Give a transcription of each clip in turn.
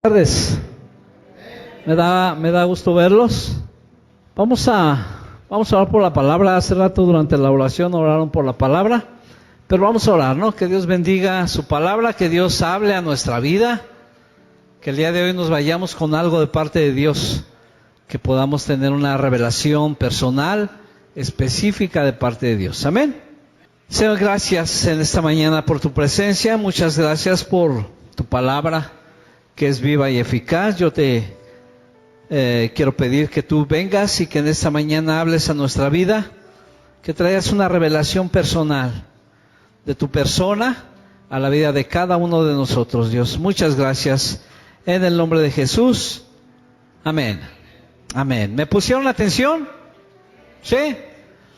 Buenas tardes. Me da gusto verlos. Vamos a orar por la palabra. Hace rato durante la oración oraron por la palabra, pero vamos a orar, ¿no? Que Dios bendiga su palabra, que Dios hable a nuestra vida, que el día de hoy nos vayamos con algo de parte de Dios, que podamos tener una revelación personal, específica de parte de Dios. Amén. Señor, gracias en esta mañana por tu presencia. Muchas gracias por tu palabra, que es viva y eficaz. Yo te quiero pedir que tú vengas y que en esta mañana hables a nuestra vida, que traigas una revelación personal de tu persona a la vida de cada uno de nosotros, Dios. Muchas gracias en el nombre de Jesús. Amén. Amén. ¿Me pusieron atención? ¿Sí?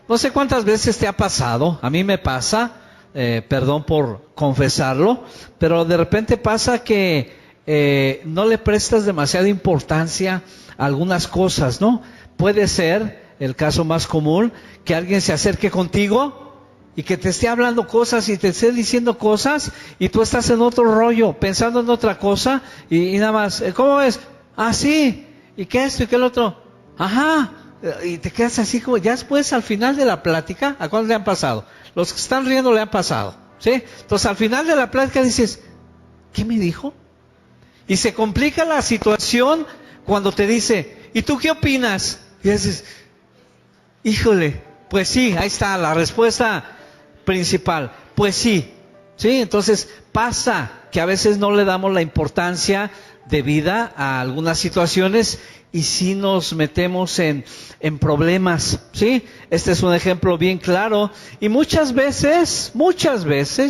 No sé cuántas veces te ha pasado, a mí me pasa, perdón por confesarlo, pero de repente pasa que no le prestas demasiada importancia a algunas cosas, ¿no? Puede ser el caso más común que alguien se acerque contigo y que te esté hablando cosas y te esté diciendo cosas y tú estás en otro rollo, pensando en otra cosa y nada más, ¿cómo ves? Ah, sí, ¿y qué esto y qué el otro? Ajá, y te quedas así como, ya después al final de la plática, ¿a cuándo le han pasado? Los que están riendo le han pasado, ¿sí? Entonces al final de la plática dices, ¿qué me dijo? Y se complica la situación cuando te dice, ¿y tú qué opinas? Y dices, híjole, pues sí, ahí está la respuesta principal, pues sí, ¿sí? Entonces pasa que a veces no le damos la importancia debida a algunas situaciones y sí nos metemos en problemas, ¿sí? Este es un ejemplo bien claro y muchas veces,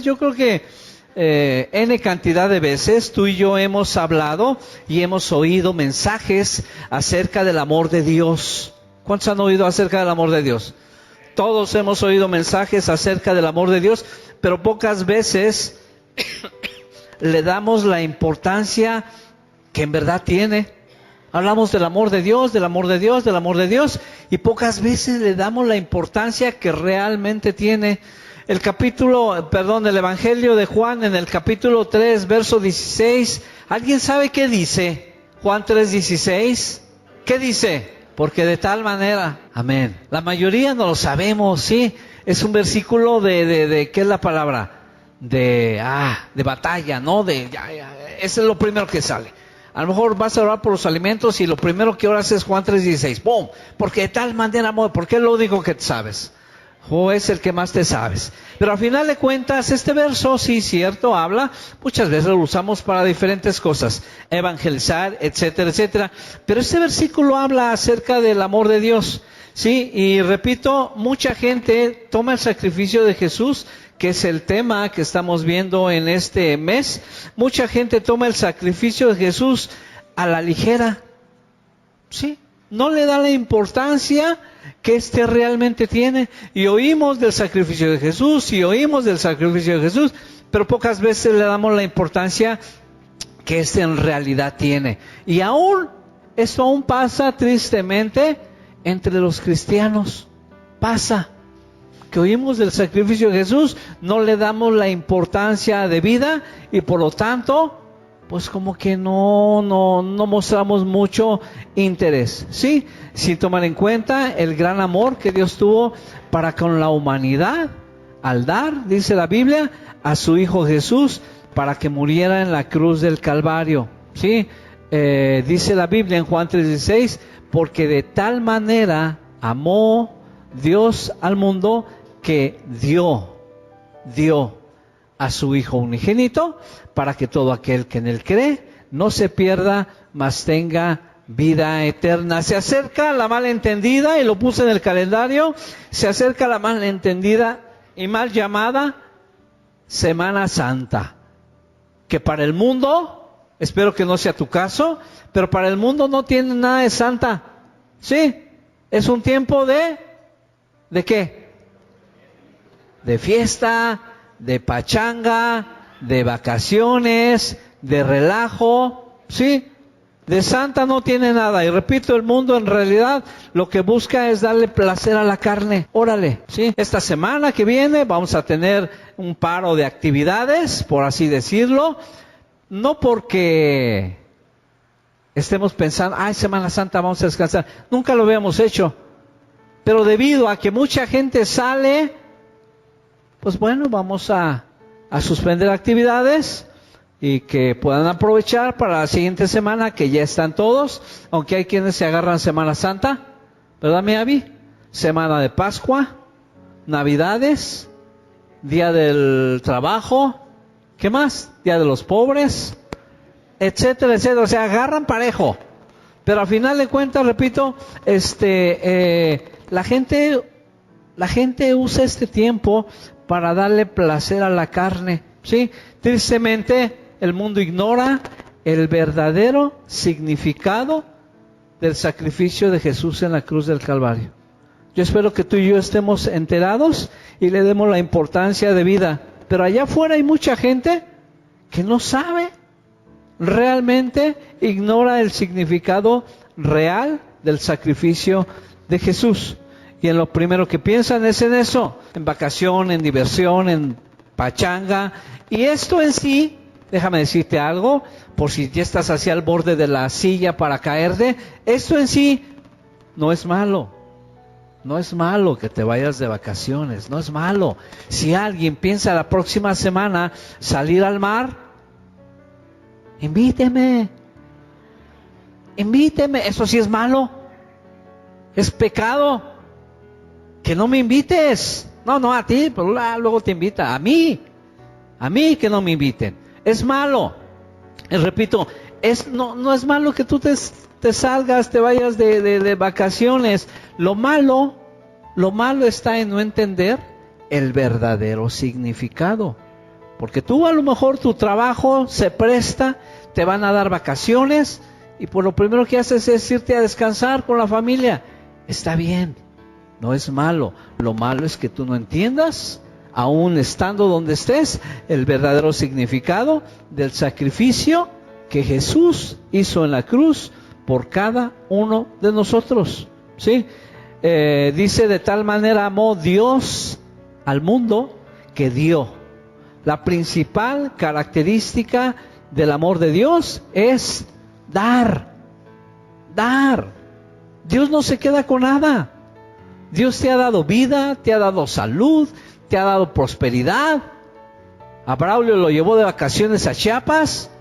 yo creo que N cantidad de veces tú y yo hemos hablado y hemos oído mensajes acerca del amor de Dios. ¿Cuántos han oído acerca del amor de Dios? Todos hemos oído mensajes acerca del amor de Dios, pero pocas veces le damos la importancia que en verdad tiene. Hablamos del amor de Dios, del amor de Dios, del amor de Dios, y pocas veces le damos la importancia que realmente tiene. El Evangelio de Juan en el capítulo 3, verso 16. ¿Alguien sabe qué dice? Juan 3:16. ¿Qué dice? Porque de tal manera, amén. La mayoría no lo sabemos, ¿sí? Es un versículo de ¿qué es la palabra? De batalla, ¿no? Ese es lo primero que sale. A lo mejor vas a orar por los alimentos y lo primero que oras es Juan 3:16. ¡Pum! Porque de tal manera, porque es lo único que sabes. O es el que más te sabes. Pero al final de cuentas, este verso, sí, cierto, habla, muchas veces lo usamos para diferentes cosas, evangelizar, etcétera, etcétera. Pero este versículo habla acerca del amor de Dios, sí, y repito, mucha gente toma el sacrificio de Jesús, que es el tema que estamos viendo en este mes. Mucha gente toma el sacrificio de Jesús a la ligera, sí, no le da la importancia que realmente tiene. Y oímos del sacrificio de Jesús, pero pocas veces le damos la importancia que en realidad tiene. Y esto aún pasa tristemente entre los cristianos. Pasa que oímos del sacrificio de Jesús, no le damos la importancia debida y por lo tanto, pues como que no mostramos mucho interés, ¿sí? Sin tomar en cuenta el gran amor que Dios tuvo para con la humanidad, al dar, dice la Biblia, a su Hijo Jesús, para que muriera en la cruz del Calvario, ¿sí? Dice la Biblia en Juan 3:16, porque de tal manera amó Dios al mundo que dio a su Hijo unigénito, para que todo aquel que en él cree no se pierda, mas tenga vida eterna. Se acerca la malentendida, y lo puse en el calendario, se acerca la malentendida y mal llamada Semana Santa, que para el mundo, espero que no sea tu caso, pero para el mundo no tiene nada de santa, ¿sí? Es un tiempo ¿de qué? De fiesta, de pachanga, de vacaciones, de relajo, ¿sí? De santa no tiene nada. Y repito, el mundo en realidad lo que busca es darle placer a la carne. Órale, ¿sí? Esta semana que viene vamos a tener un paro de actividades, por así decirlo. No porque estemos pensando, ay, Semana Santa vamos a descansar. Nunca lo habíamos hecho. Pero debido a que mucha gente sale, pues bueno, vamos a suspender actividades y que puedan aprovechar para la siguiente semana, que ya están todos, aunque hay quienes se agarran Semana Santa, ¿verdad, mi Abby? Semana de Pascua, Navidades, Día del Trabajo, ¿qué más? Día de los Pobres, etcétera, etcétera. O sea, agarran parejo. Pero al final de cuentas, repito, la gente usa este tiempo para darle placer a la carne, ¿sí? Tristemente, el mundo ignora el verdadero significado del sacrificio de Jesús en la cruz del Calvario. Yo espero que tú y yo estemos enterados y le demos la importancia de vida. Pero allá afuera hay mucha gente que no sabe, realmente ignora el significado real del sacrificio de Jesús. Y en lo primero que piensan es en eso, en vacación, en diversión, en pachanga. Y esto en sí, déjame decirte algo, por si ya estás hacia el borde de la silla para caerte, esto en sí no es malo. No es malo que te vayas de vacaciones, no es malo. Si alguien piensa la próxima semana salir al mar, invíteme. Eso sí es malo. Es pecado. Que no me invites. No a ti, pero luego te invita. A mí que no me inviten. Es malo. Y repito, no es malo que tú te salgas, te vayas de vacaciones. Lo malo está en no entender el verdadero significado. Porque tú a lo mejor tu trabajo se presta, te van a dar vacaciones y por lo primero que haces es irte a descansar con la familia. Está bien, no es malo. Lo malo es que tú no entiendas, aún estando donde estés, el verdadero significado del sacrificio que Jesús hizo en la cruz por cada uno de nosotros, ¿sí? Dice, de tal manera amó Dios al mundo que dio. La principal característica del amor de Dios es dar. Dios no se queda con nada. Dios te ha dado vida, te ha dado salud, te ha dado prosperidad. A Braulio lo llevó de vacaciones a Chiapas.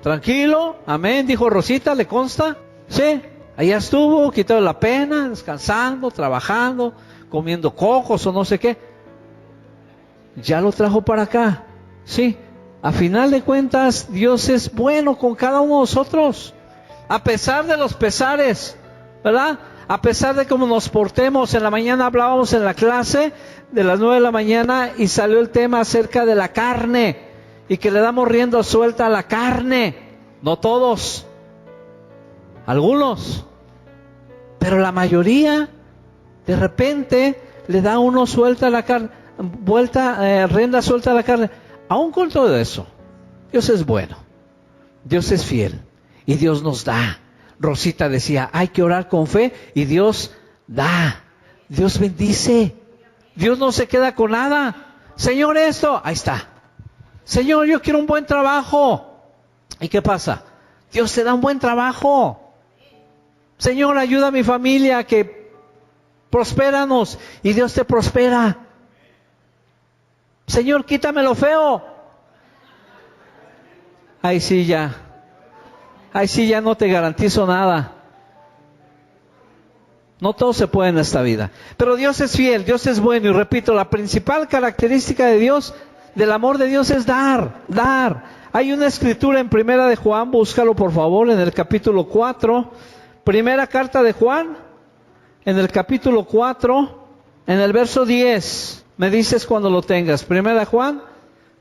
Tranquilo, amén, dijo Rosita, ¿le consta? Sí, allá estuvo, quitando la pena, descansando, trabajando, comiendo cocos o no sé qué. Ya lo trajo para acá. Sí, a final de cuentas, Dios es bueno con cada uno de nosotros. A pesar de los pesares, ¿verdad? A pesar de cómo nos portemos. En la mañana hablábamos en la clase de las 9 de la mañana y salió el tema acerca de la carne. Y que le damos rienda suelta a la carne. No todos. Algunos. Pero la mayoría, de repente, le da uno suelta a la carne, rienda suelta a la carne. Aún con todo eso, Dios es bueno. Dios es fiel. Y Dios nos da. Rosita decía, hay que orar con fe y Dios da. Dios bendice. Dios no se queda con nada. Señor, esto, ahí está. Señor, yo quiero un buen trabajo. ¿Y qué pasa? Dios te da un buen trabajo. Señor, ayuda a mi familia, que prospéranos, y Dios te prospera. Señor, quítame lo feo. Ahí sí ya no te garantizo nada. No todo se puede en esta vida. Pero Dios es fiel, Dios es bueno. Y repito, la principal característica de Dios, del amor de Dios, es dar. Hay una escritura en Primera de Juan, búscalo por favor, en el capítulo 4. Primera carta de Juan, en el capítulo 4, en el verso 10. Me dices cuando lo tengas. Primera de Juan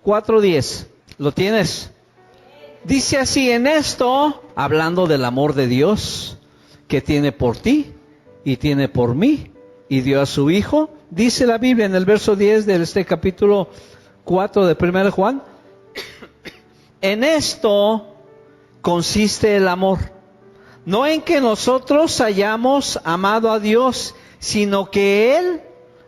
4:10. ¿Lo tienes? Dice así, en esto, hablando del amor de Dios, que tiene por ti y tiene por mí, y dio a su Hijo, dice la Biblia en el verso 10 de este capítulo 4 de 1 Juan, en esto consiste el amor, no en que nosotros hayamos amado a Dios, sino que Él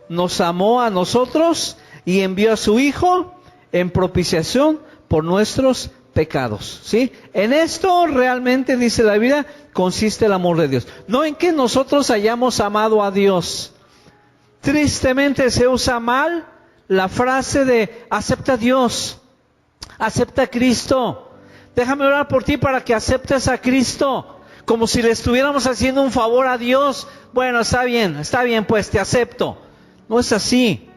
nos amó a nosotros y envió a su Hijo en propiciación por nuestros pecados, ¿sí? En esto realmente, dice la Biblia, consiste el amor de Dios. No en que nosotros hayamos amado a Dios. Tristemente se usa mal la frase de acepta a Dios, acepta a Cristo. Déjame orar por ti para que aceptes a Cristo, como si le estuviéramos haciendo un favor a Dios. Bueno, está bien, pues te acepto. No es así.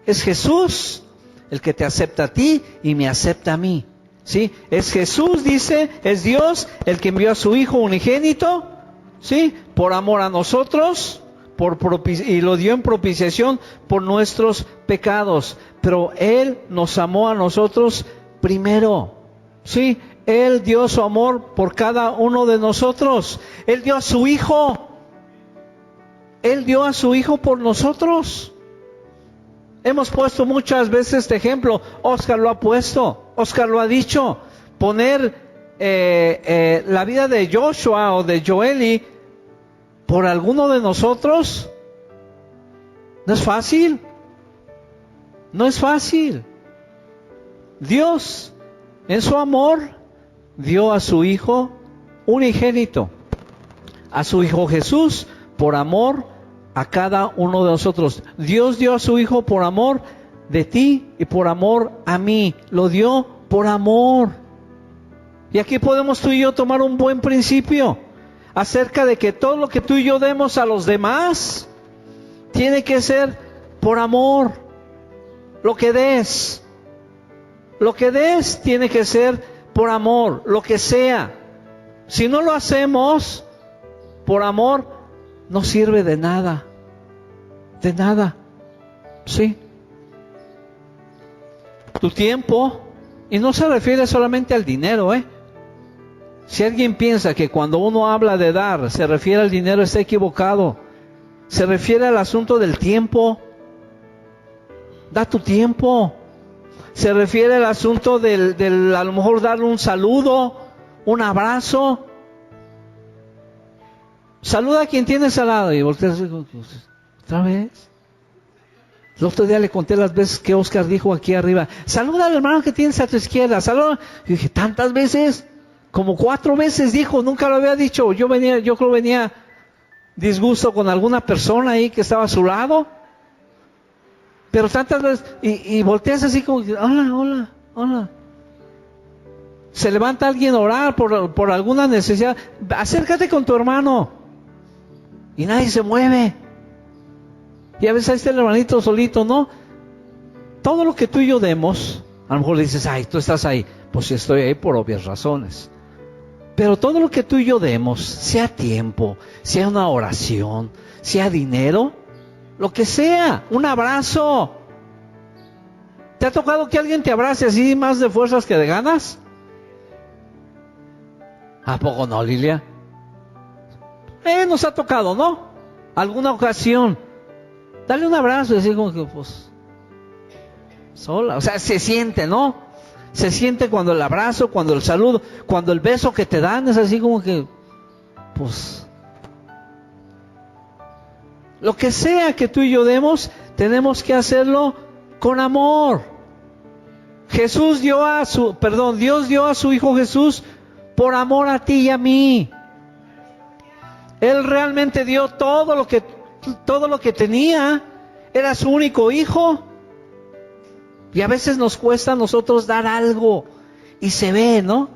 Es Jesús el que te acepta a ti y me acepta a mí. ¿Sí? Es Jesús, dice, es Dios el que envió a su Hijo unigénito, ¿sí? Por amor a nosotros, y lo dio en propiciación por nuestros pecados. Pero Él nos amó a nosotros primero, ¿sí? Él dio su amor por cada uno de nosotros. Él dio a su Hijo. Él dio a su Hijo por nosotros. Hemos puesto muchas veces este ejemplo. Oscar lo ha puesto. Oscar lo ha dicho. Poner la vida de Joshua o de Joeli por alguno de nosotros no es fácil. No es fácil. Dios, en su amor, dio a su Hijo unigénito, a su Hijo Jesús, por amor a cada uno de nosotros. Dios dio a su Hijo por amor de ti y por amor a mí. Lo dio por amor. Y aquí podemos tú y yo tomar un buen principio acerca de que todo lo que tú y yo demos a los demás tiene que ser por amor. Lo que des tiene que ser por amor, lo que sea. Si no lo hacemos por amor, no sirve de nada. De nada. ¿Sí? Tu tiempo, y no se refiere solamente al dinero, Si alguien piensa que cuando uno habla de dar se refiere al dinero, está equivocado. Se refiere al asunto del tiempo. Da tu tiempo. Se refiere al asunto del a lo mejor darle un saludo, un abrazo. Saluda a quien tienes al lado y volteas otra vez. El otro día le conté las veces que Oscar dijo aquí arriba, saluda al hermano que tienes a tu izquierda, saluda. Y dije, ¿tantas veces? Como 4 veces dijo, nunca lo había dicho. Yo creo que venía disgusto con alguna persona ahí que estaba a su lado. Pero tantas veces, y volteas así como, hola. Se levanta alguien a orar por alguna necesidad, acércate con tu hermano. Y nadie se mueve. Y a veces ahí está el hermanito solito, ¿no? Todo lo que tú y yo demos, a lo mejor le dices, ay, tú estás ahí. Pues sí, estoy ahí por obvias razones. Pero todo lo que tú y yo demos, sea tiempo, sea una oración, sea dinero, lo que sea, un abrazo. ¿Te ha tocado que alguien te abrace así más de fuerzas que de ganas? ¿A poco no, Lilia? Nos ha tocado, ¿no? Alguna ocasión. Dale un abrazo y decir como que, pues, sola. O sea, se siente, ¿no? Se siente cuando el abrazo, cuando el saludo, cuando el beso que te dan, es así como que, pues, lo que sea que tú y yo demos, tenemos que hacerlo con amor. Dios dio a su Hijo Jesús por amor a ti y a mí. Él realmente dio todo lo que tenía. Era su único hijo. Y a veces nos cuesta a nosotros dar algo. Y se ve, ¿no?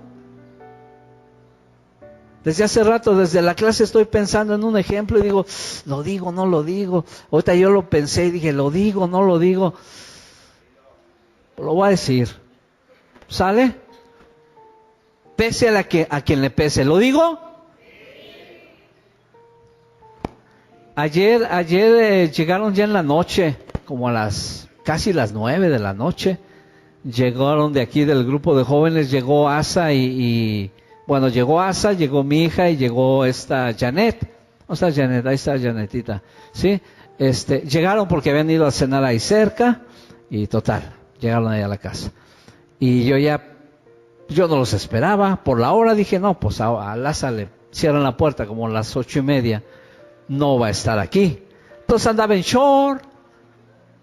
Desde hace rato, desde la clase estoy pensando en un ejemplo y digo, ¿lo digo, no lo digo? Ahorita yo lo pensé y dije, ¿lo digo, no lo digo? Lo voy a decir. ¿Sale? Pese a quien le pese. ¿Lo digo? Ayer llegaron ya en la noche, como a casi las 9 de la noche. Llegaron de aquí del grupo de jóvenes, llegó Asa bueno, llegó Asa, llegó mi hija y llegó esta Janet. ¿Dónde está Janet? Ahí está Janetita. ¿Sí? Llegaron porque habían ido a cenar ahí cerca y total, llegaron ahí a la casa. Y yo no los esperaba. Por la hora dije, no, pues a Asa le cierran la puerta como a las 8:30. No va a estar aquí. Entonces andaba en short,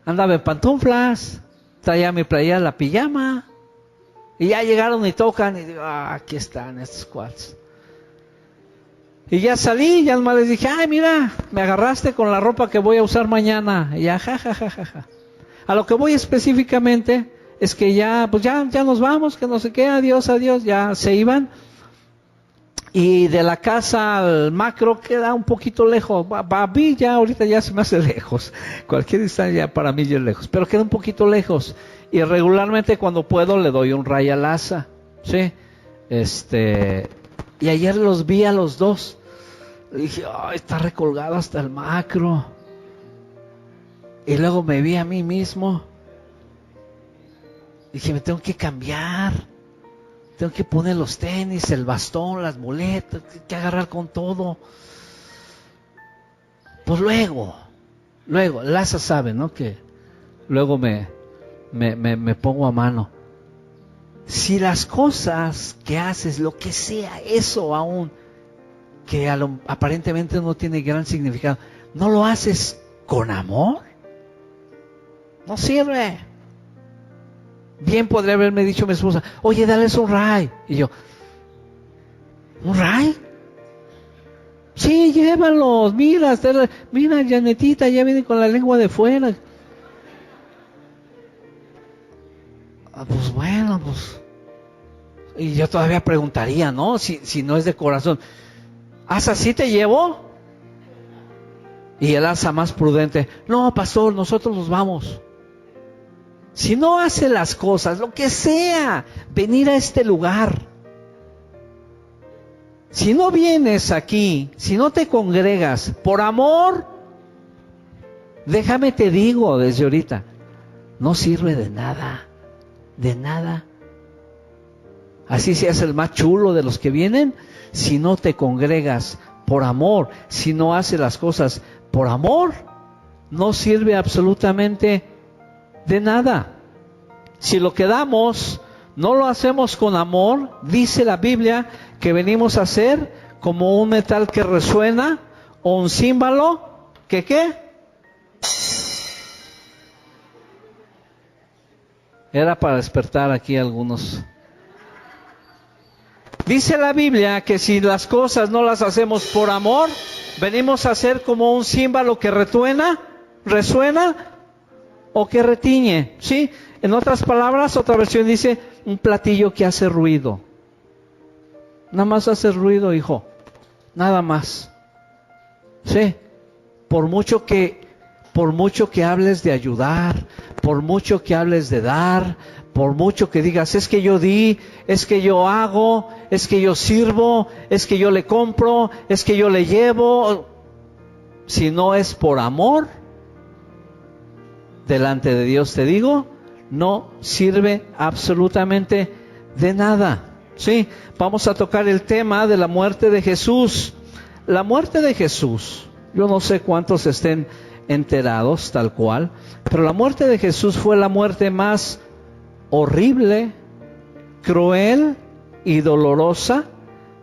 andaba en pantuflas, traía mi playera, la pijama. Y ya llegaron y tocan y digo, aquí están estos cuates. Y ya salí, ya nomás les dije, ay, mira, me agarraste con la ropa que voy a usar mañana. Y ya, ja. A lo que voy específicamente es que ya, pues ya nos vamos, que no sé qué, adiós, ya se iban. Y de la casa al macro queda un poquito lejos. Para mí ya ahorita ya se me hace lejos. Cualquier distancia para mí ya es lejos. Pero queda un poquito lejos. Y regularmente cuando puedo le doy un ray al asa. ¿Sí? Y ayer los vi a los dos. Dije, ay, está recolgado hasta el macro. Y luego me vi a mí mismo. Dije, me tengo que cambiar. Tengo que poner los tenis, el bastón, las muletas, que agarrar con todo. Pues luego, Laza sabe, ¿no? Que luego me pongo a mano. Si las cosas que haces, lo que sea, eso aún, que aparentemente no tiene gran significado, no lo haces con amor, no sirve. Bien podría haberme dicho mi esposa, oye, dales un ray. Y yo, ¿un ray? Sí, llévalos, mira, Janetita ya viene con la lengua de fuera. Pues bueno, pues. Y yo todavía preguntaría, ¿no? Si no es de corazón. ¿Asa sí te llevo? Y el asa más prudente, no, pastor, nosotros nos vamos. Si no hace las cosas, lo que sea, venir a este lugar. Si no vienes aquí, si no te congregas por amor, déjame te digo desde ahorita, no sirve de nada, de nada. Así seas el más chulo de los que vienen, si no te congregas por amor, si no haces las cosas por amor, no sirve absolutamente de nada. Si lo que damos no lo hacemos con amor, dice la Biblia que venimos a ser como un metal que resuena o un címbalo que ¿qué? Era para despertar aquí algunos. Dice la Biblia que si las cosas no las hacemos por amor, venimos a ser como un címbalo que resuena o que retiñe, ¿sí? En otras palabras, otra versión dice, un platillo que hace ruido. Nada más hace ruido, hijo. Nada más. ¿Sí? Por mucho que hables de ayudar, por mucho que hables de dar, por mucho que digas, es que yo di, es que yo hago, es que yo sirvo, es que yo le compro, es que yo le llevo. Si no es por amor, delante de Dios te digo, no sirve absolutamente de nada. Sí, vamos a tocar el tema de la muerte de Jesús. La muerte de Jesús, yo no sé cuántos estén enterados tal cual, pero la muerte de Jesús fue la muerte más horrible, cruel y dolorosa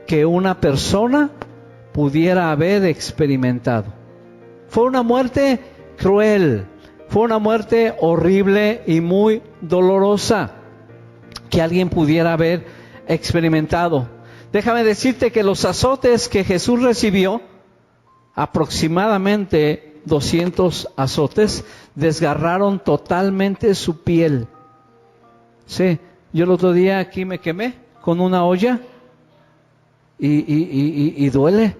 que una persona pudiera haber experimentado. Fue una muerte cruel, fue una muerte horrible y muy dolorosa que alguien pudiera haber experimentado. Déjame decirte que los azotes que Jesús recibió, aproximadamente 200 azotes, desgarraron totalmente su piel. Sí, yo el otro día aquí me quemé con una olla y duele.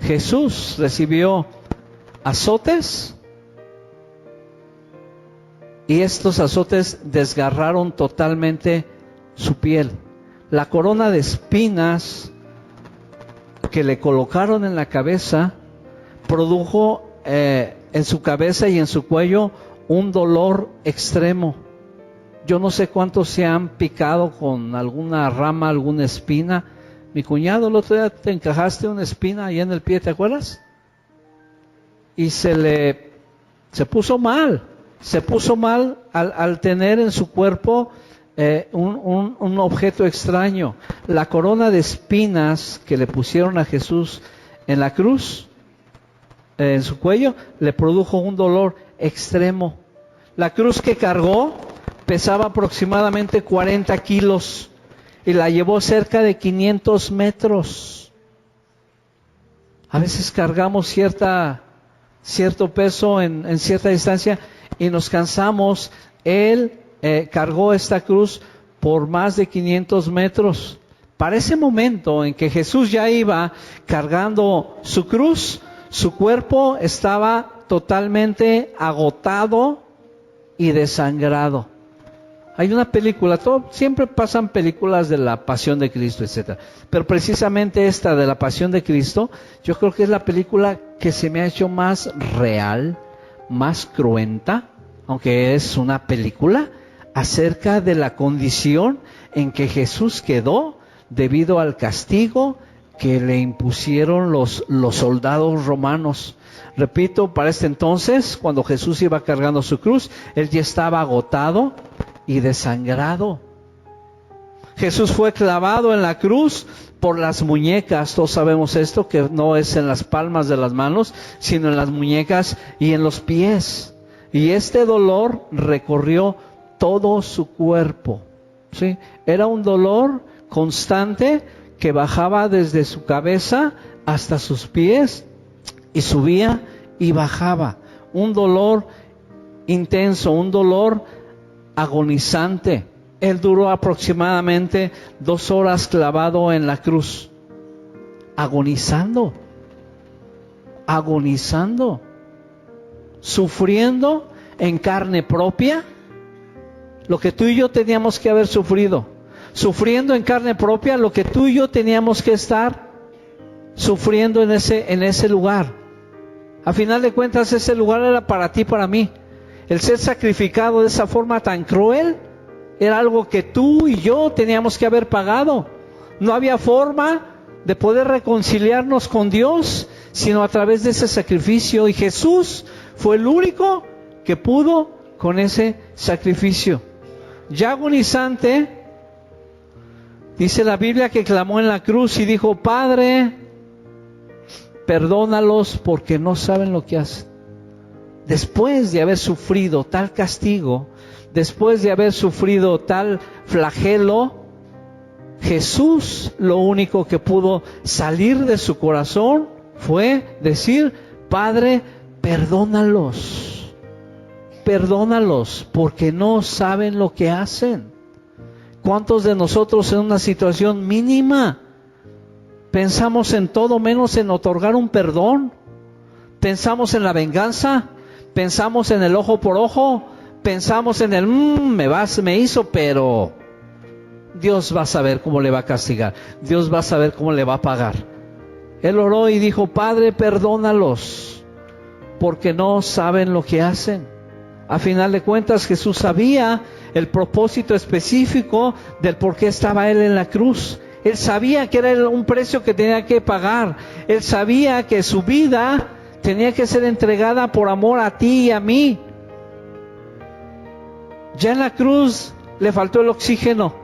Jesús recibió azotes y estos azotes desgarraron totalmente su piel. La corona de espinas que le colocaron en la cabeza produjo en su cabeza y en su cuello un dolor extremo. Yo no sé cuántos se han picado con alguna rama, alguna espina. Mi cuñado el otro día te encajaste una espina ahí en el pie, ¿te acuerdas? Y se puso mal al tener en su cuerpo un objeto extraño. La corona de espinas que le pusieron a Jesús en la cruz, en su cuello, le produjo un dolor extremo. La cruz que cargó pesaba aproximadamente 40 kilos y la llevó cerca de 500 metros. A veces cargamos cierto peso en cierta distancia y nos cansamos. Él cargó esta cruz por más de 500 metros. Para ese momento en que Jesús ya iba cargando su cruz, su cuerpo estaba totalmente agotado y desangrado. Hay una película, siempre pasan películas de la Pasión de Cristo, etc. Pero precisamente esta de la Pasión de Cristo, yo creo que es la película que se me ha hecho más real, más cruenta, aunque es una película, acerca de la condición en que Jesús quedó debido al castigo que le impusieron los soldados romanos. Repito, para este entonces, cuando Jesús iba cargando su cruz, él ya estaba agotado y desangrado. Jesús fue clavado en la cruz por las muñecas. Todos sabemos esto, que no es en las palmas de las manos, sino en las muñecas y en los pies. Y este dolor recorrió todo su cuerpo, ¿sí? Era un dolor constante que bajaba desde su cabeza hasta sus pies y subía y bajaba. Un dolor intenso, un dolor agonizante. Él duró aproximadamente 2 horas clavado en la cruz, agonizando, sufriendo en carne propia lo que tú y yo teníamos que haber sufrido, sufriendo en carne propia lo que tú y yo teníamos que estar sufriendo en ese lugar. A final de cuentas, ese lugar era para ti, para mí. El ser sacrificado de esa forma tan cruel era algo que tú y yo teníamos que haber pagado. No había forma de poder reconciliarnos con Dios sino a través de ese sacrificio, y Jesús fue el único que pudo con ese sacrificio. Ya agonizante, dice la Biblia que clamó en la cruz y dijo: Padre, perdónalos porque no saben lo que hacen. Después de haber sufrido tal castigo, después de haber sufrido tal flagelo, Jesús lo único que pudo salir de su corazón fue decir: Padre, perdónalos, perdónalos porque no saben lo que hacen. ¿Cuántos de nosotros en una situación mínima pensamos en todo menos en otorgar un perdón? Pensamos en la venganza, pensamos en el ojo por ojo, pensamos en el me hizo, pero Dios va a saber cómo le va a castigar, Dios va a saber cómo le va a pagar. Él oró y dijo: Padre, perdónalos porque no saben lo que hacen. A final de cuentas, Jesús sabía el propósito específico del por qué estaba Él en la cruz. Él sabía que era un precio que tenía que pagar. Él sabía que su vida tenía que ser entregada por amor a ti y a mí. Ya en la cruz le faltó el oxígeno.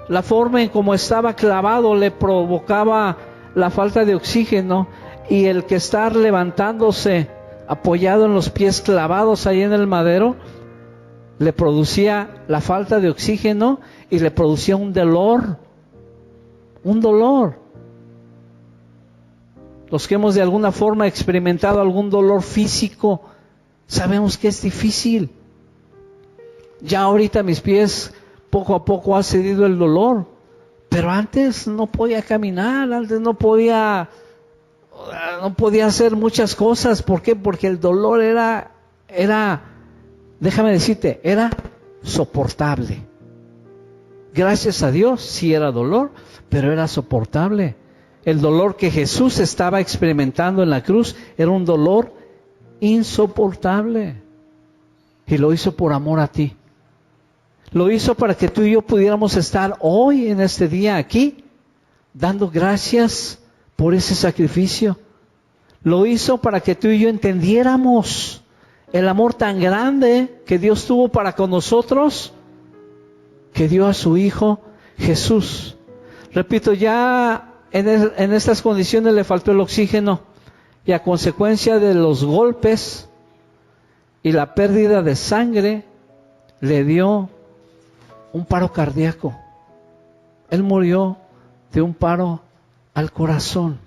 La forma en cómo estaba clavado le provocaba la falta de oxígeno, y el que estar levantándose apoyado en los pies clavados ahí en el madero le producía la falta de oxígeno y le producía un dolor. Los que hemos de alguna forma experimentado algún dolor físico, sabemos que es difícil. Ya ahorita mis pies poco a poco ha cedido el dolor, pero antes no podía caminar, antes no podía hacer muchas cosas. ¿Por qué? Porque el dolor era, déjame decirte, era soportable. Gracias a Dios sí era dolor, pero era soportable. El dolor que Jesús estaba experimentando en la cruz era un dolor insoportable, y lo hizo por amor a ti. Lo hizo para que tú y yo pudiéramos estar hoy en este día aquí, dando gracias por ese sacrificio. Lo hizo para que tú y yo entendiéramos el amor tan grande que Dios tuvo para con nosotros, que dio a su Hijo Jesús. Repito, ya en estas condiciones le faltó el oxígeno, y a consecuencia de los golpes y la pérdida de sangre le dio un paro cardíaco. Él murió de un paro al corazón.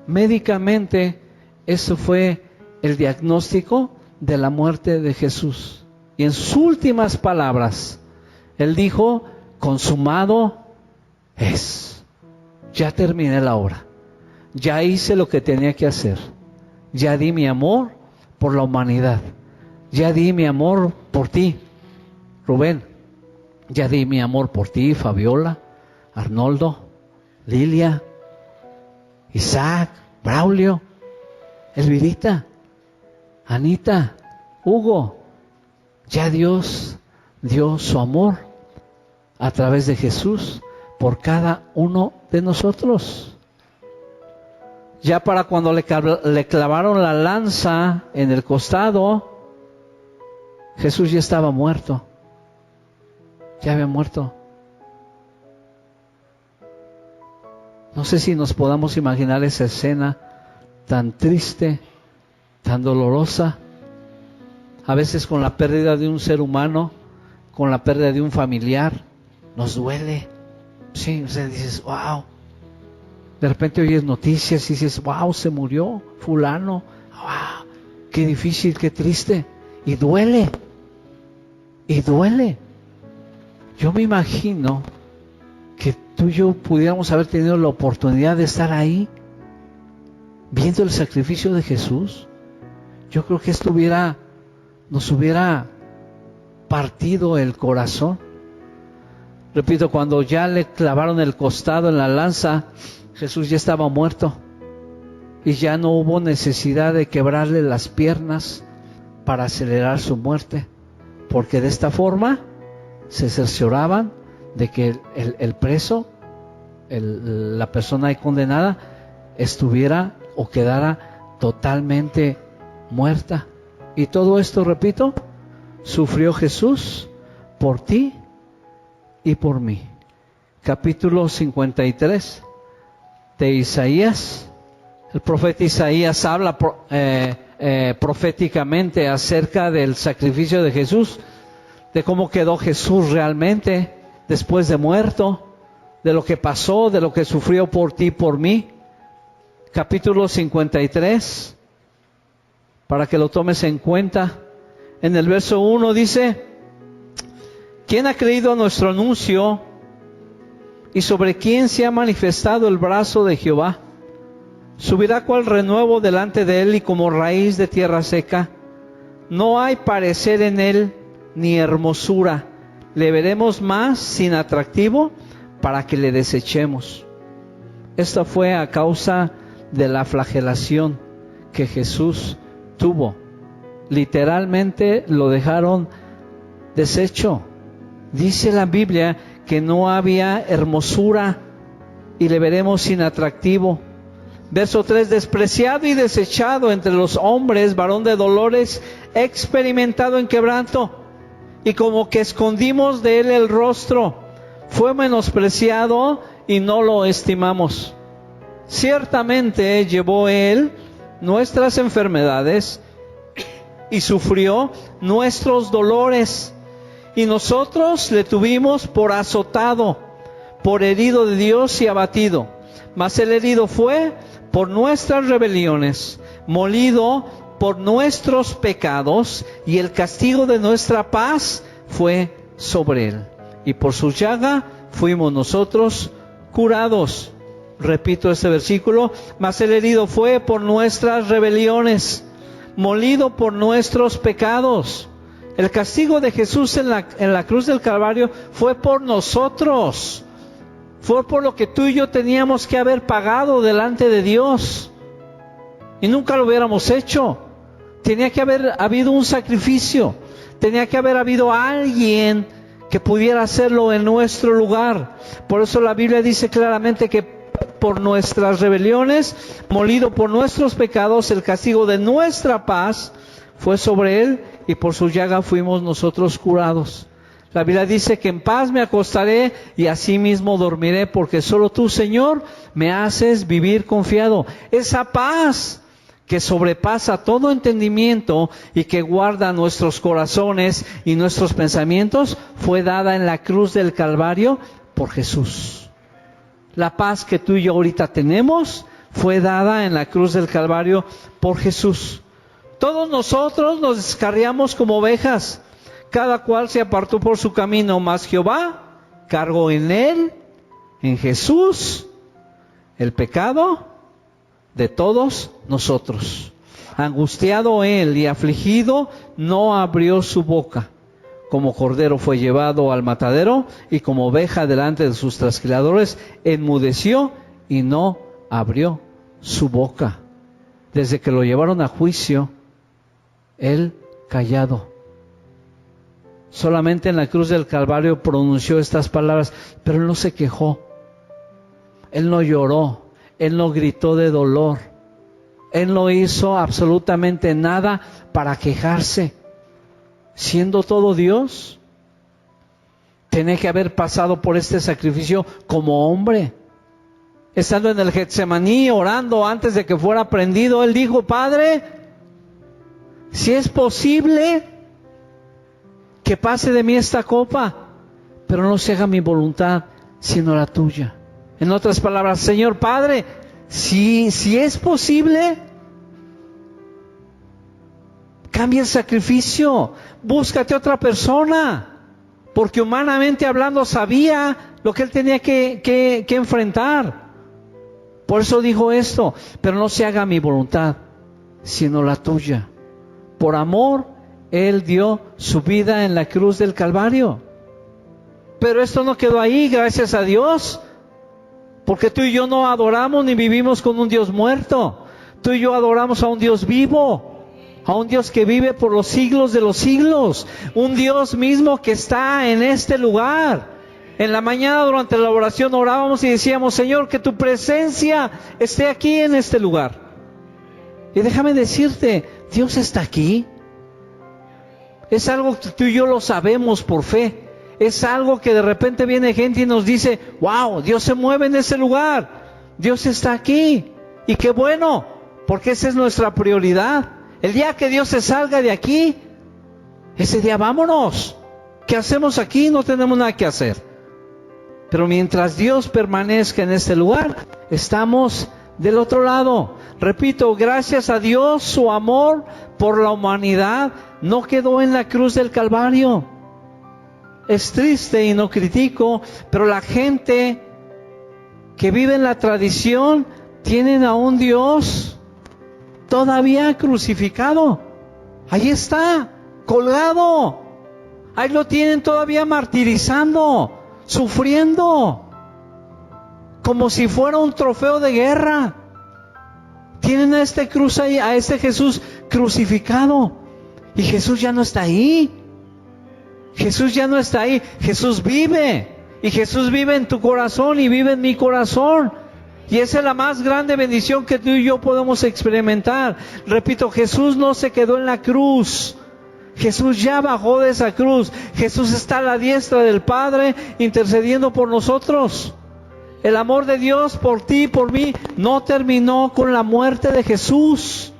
Médicamente, eso fue el diagnóstico de la muerte de Jesús. Y en sus últimas palabras, Él dijo, consumado es. Ya terminé la obra. Ya hice lo que tenía que hacer. Ya di mi amor por la humanidad. Ya di mi amor por ti, Rubén. Ya di mi amor por ti, Fabiola, Arnoldo, Lilia, Isaac, Braulio, Elvirita, Anita, Hugo. Ya Dios dio su amor a través de Jesús por cada uno de nosotros. Ya para cuando le clavaron la lanza en el costado, Jesús ya estaba muerto. Ya había muerto. No sé si nos podamos imaginar esa escena tan triste, tan dolorosa. A veces con la pérdida de un ser humano, con la pérdida de un familiar, nos duele. Sí, o sea, dices, wow. De repente oyes noticias y dices, wow, se murió fulano. Wow, qué difícil, qué triste. Y duele. Y duele. Yo me imagino que tú y yo pudiéramos haber tenido la oportunidad de estar ahí, viendo el sacrificio de Jesús. Yo creo que esto nos hubiera partido el corazón. Repito, cuando ya le clavaron el costado en la lanza, Jesús ya estaba muerto y ya no hubo necesidad de quebrarle las piernas para acelerar su muerte, porque de esta forma se cercioraban de que el preso, la persona ahí condenada, estuviera o quedara totalmente muerta. Y todo esto, repito, sufrió Jesús por ti y por mí. Capítulo 53 de Isaías. El profeta Isaías habla proféticamente acerca del sacrificio de Jesús, de cómo quedó Jesús realmente después de muerto, de lo que pasó, de lo que sufrió por ti y por mí. Capítulo 53, para que lo tomes en cuenta. En el verso 1 dice: ¿quién ha creído a nuestro anuncio? ¿Y sobre quién se ha manifestado el brazo de Jehová? Subirá cual renuevo delante de él y como raíz de tierra seca. No hay parecer en él ni hermosura. Le veremos más sin atractivo para que le desechemos. Esto fue a causa de la flagelación que Jesús tuvo. Literalmente lo dejaron deshecho. Dice la Biblia que no había hermosura y le veremos sin atractivo. Verso 3: despreciado y desechado entre los hombres, varón de dolores, experimentado en quebranto, y como que escondimos de él el rostro, fue menospreciado y no lo estimamos. Ciertamente llevó él nuestras enfermedades y sufrió nuestros dolores, y nosotros le tuvimos por azotado, por herido de Dios y abatido. Mas el herido fue por nuestras rebeliones, molido por nuestros pecados, y el castigo de nuestra paz fue sobre él. Y por su llaga fuimos nosotros curados. Repito este versículo: mas el herido fue por nuestras rebeliones, molido por nuestros pecados. El castigo de Jesús en la cruz del Calvario fue por nosotros. Fue por lo que tú y yo teníamos que haber pagado delante de Dios. Y nunca lo hubiéramos hecho. Tenía que haber habido un sacrificio. Tenía que haber habido alguien que pudiera hacerlo en nuestro lugar. Por eso la Biblia dice claramente que por nuestras rebeliones, molido por nuestros pecados, el castigo de nuestra paz fue sobre él, y por su llaga fuimos nosotros curados. La Biblia dice que en paz me acostaré y asimismo dormiré, porque solo tú, Señor, me haces vivir confiado. Esa paz que sobrepasa todo entendimiento y que guarda nuestros corazones y nuestros pensamientos, fue dada en la cruz del Calvario por Jesús. La paz que tú y yo ahorita tenemos fue dada en la cruz del Calvario por Jesús. Todos nosotros nos descarriamos como ovejas, cada cual se apartó por su camino, mas Jehová cargó en él, en Jesús, el pecado de todos nosotros. Angustiado él y afligido, no abrió su boca. Como cordero fue llevado al matadero, y como oveja delante de sus trasquiladores, enmudeció y no abrió su boca. Desde que lo llevaron a juicio, él callado. Solamente en la cruz del Calvario pronunció estas palabras, pero él no se quejó. Él no lloró, él no gritó de dolor, él no hizo absolutamente nada para quejarse. Siendo todo Dios, tenía que haber pasado por este sacrificio como hombre. Estando en el Getsemaní, orando antes de que fuera prendido, él dijo: Padre, si es posible, que pase de mí esta copa, pero no se haga mi voluntad, sino la tuya. En otras palabras, Señor Padre, si es posible, cambia el sacrificio, búscate otra persona, porque humanamente hablando sabía lo que él tenía que enfrentar. Por eso dijo esto: pero no se haga mi voluntad, sino la tuya. Por amor, él dio su vida en la cruz del Calvario. Pero esto no quedó ahí, gracias a Dios, porque tú y yo no adoramos ni vivimos con un Dios muerto. Tú y yo adoramos a un Dios vivo, a un Dios que vive por los siglos de los siglos, un Dios mismo que está en este lugar. En la mañana durante la oración orábamos y decíamos: Señor, que tu presencia esté aquí en este lugar. Y déjame decirte, Dios está aquí. Es algo que tú y yo lo sabemos por fe. Es algo que de repente viene gente y nos dice: wow, Dios se mueve en ese lugar, Dios está aquí. Y qué bueno, porque esa es nuestra prioridad. El día que Dios se salga de aquí, ese día vámonos. ¿Qué hacemos aquí? No tenemos nada que hacer. Pero mientras Dios permanezca en este lugar, estamos del otro lado. Repito, gracias a Dios, su amor por la humanidad no quedó en la cruz del Calvario. Es triste y no critico, pero la gente que vive en la tradición tienen a un Dios todavía crucificado. Ahí está, colgado. Ahí lo tienen todavía martirizando, sufriendo, como si fuera un trofeo de guerra. Tienen a este cruz ahí, a este Jesús crucificado, y Jesús ya no está ahí. Jesús ya no está ahí. Jesús vive, y Jesús vive en tu corazón y vive en mi corazón. Y esa es la más grande bendición que tú y yo podemos experimentar. Repito, Jesús no se quedó en la cruz. Jesús ya bajó de esa cruz. Jesús está a la diestra del Padre intercediendo por nosotros. El amor de Dios por ti y por mí no terminó con la muerte de Jesús.